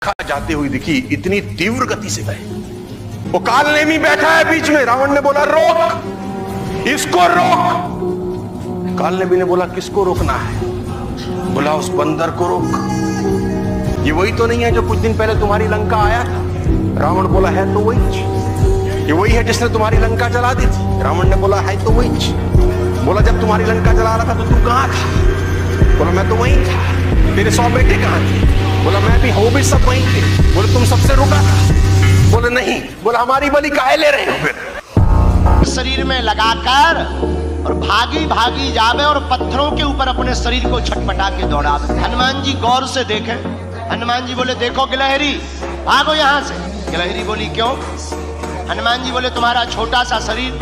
जाते हुए दिखी, इतनी तीव्र गति से गए। वो कालनेमी बैठा है बीच में। रावण ने बोला रोक, इसको रोक। कालनेमी ने बोला किसको रोकना है? बोला उस बंदर को रोक। ये वही तो नहीं है जो कुछ दिन पहले तुम्हारी लंका आया था? रावण बोला है तो वही। ये वही है जिसने तुम्हारी लंका जला दी थी? रावण ने बोला है तो वही। बोला जब तुम्हारी लंका जला रहा था तो तू कहां था? बोला मैं तो वहीं था। तेरे 100 बेटे कहां थे? बोला मैं भी हो भी सब वहीं थे। बोले तुम सबसे रुका था? बोले नहीं। बोला हमारी बलि काहे ले रहे हो फिर? शरीर में लगाकर और भागी भागी जावे और पत्थरों के ऊपर अपने शरीर को छटपटा के दौड़ावे। हनुमान जी गौर से देखें। हनुमान जी बोले देखो गिलहरी भागो यहां से। गिलहरी बोली क्यों? हनुमान जी बोले तुम्हारा छोटा सा शरीर,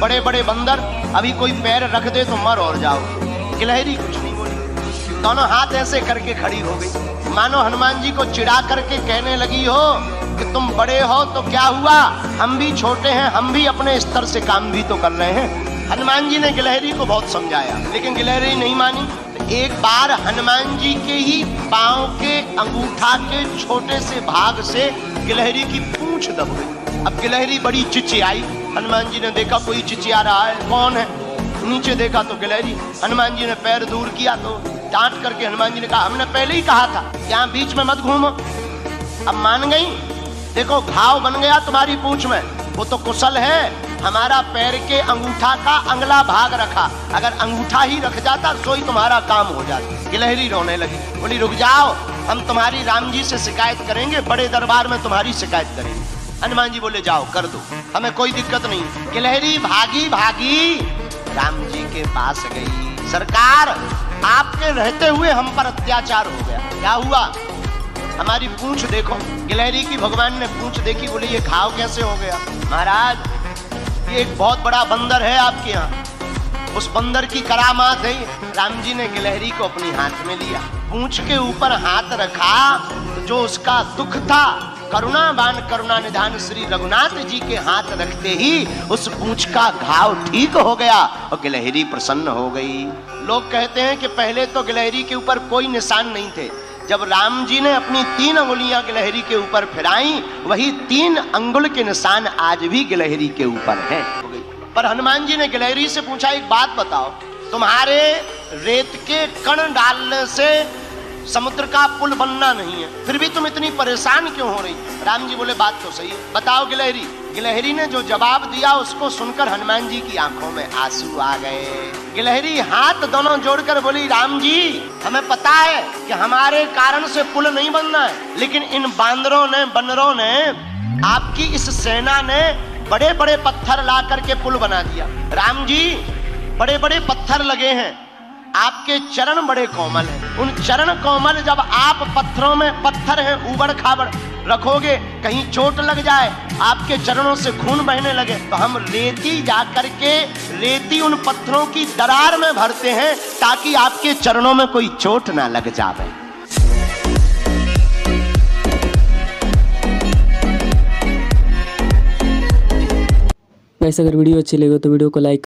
बड़े बड़े बंदर, अभी कोई पैर रख दे तो मर और जाओ। गिलहरी कुछ नहीं बोली, दोनों हाथ ऐसे करके खड़ी हो गई, मानो हनुमान जी को चिढ़ा करके कहने लगी हो कि तुम बड़े हो तो क्या हुआ, हम भी छोटे हैं, हम भी अपने स्तर से काम भी तो कर रहे हैं। हनुमान जी ने गिलहरी को बहुत समझाया लेकिन गिलहरी नहीं मानी। एक बार हनुमान जी के ही पांव के अंगूठा के छोटे से भाग से गिलहरी की पूंछ दब गई। अब गिलहरी बड़ी चिचियाई। हनुमान जी ने देखा कोई चिचिया रहा है, कौन है? नीचे देखा तो गिलहरी। हनुमान जी ने पैर दूर किया तो डांट करके हनुमान जी ने कहा हमने पहले ही कहा था यहाँ बीच में मत घूमो। अब मान गई। देखो घाव बन गया तुम्हारी पूंछ में, वो तो कुशल है, हमारा पैर के अंगूठा का अगला भाग रखा, अगर अंगूठा ही रख जाता तो ही तुम्हारा काम हो जाता। गिलहरी रोने लगी, बोली रुक जाओ, हम तुम्हारी राम जी से शिकायत करेंगे, बड़े दरबार में तुम्हारी शिकायत करेंगे। हनुमान जी बोले जाओ कर दो, हमें कोई दिक्कत नहीं। गिलहरी भागी भागी राम जी के पास गई। सरकार आपके रहते हुए हम पर अत्याचार हो गया, क्या हुआ? हमारी पूंछ देखो। गिलहरी की भगवान ने पूंछ देखी, बोले ये घाव कैसे हो गया? महाराज ये एक बहुत बड़ा बंदर है आपके यहाँ, उस बंदर की करामात है। राम जी ने गिलहरी को अपनी हाथ में लिया, पूंछ के ऊपर हाथ रखा तो जो उसका दुख था, करुणावान करुणा निधान श्री रघुनाथ जी के हाथ रखते ही उस पूंछ का घाव ठीक हो गया और गिलहरी प्रसन्न हो गई। लोग कहते हैं कि पहले तो गिलहरी के ऊपर कोई निशान नहीं थे, जब राम जी ने अपनी 3 अंगुलियां गिलहरी के ऊपर फिराई, वही 3 अंगुल के निशान आज भी गिलहरी के ऊपर हैं। पर हनुमान जी ने गिलहरी से पूछा एक बात बताओ, तुम्हारे रेत के कण डालने से समुद्र का पुल बनना नहीं है, फिर भी तुम इतनी परेशान क्यों हो रही? राम जी बोले बात तो सही है, बताओ गिलहरी। गिलहरी ने जो जवाब दिया उसको सुनकर हनुमान जी की आंखों में आंसू आ गए। गिलहरी हाथ दोनों जोड़कर बोली राम जी हमें पता है कि हमारे कारण से पुल नहीं बनना है, लेकिन इन बांदरों ने, बंदरों ने, आपकी इस सेना ने बड़े बड़े पत्थर ला करके पुल बना दिया। राम जी बड़े बड़े पत्थर लगे हैं, आपके चरण बड़े कोमल हैं, उन चरण कोमल जब आप पत्थरों में, पत्थर हैं ऊबड़ खाबड़, रखोगे कहीं चोट लग जाए, आपके चरणों से खून बहने लगे, तो हम रेती जा करके रेती उन पत्थरों की दरार में भरते हैं ताकि आपके चरणों में कोई चोट ना लग जाए। वैसे अगर वीडियो अच्छी लगे तो वीडियो को लाइक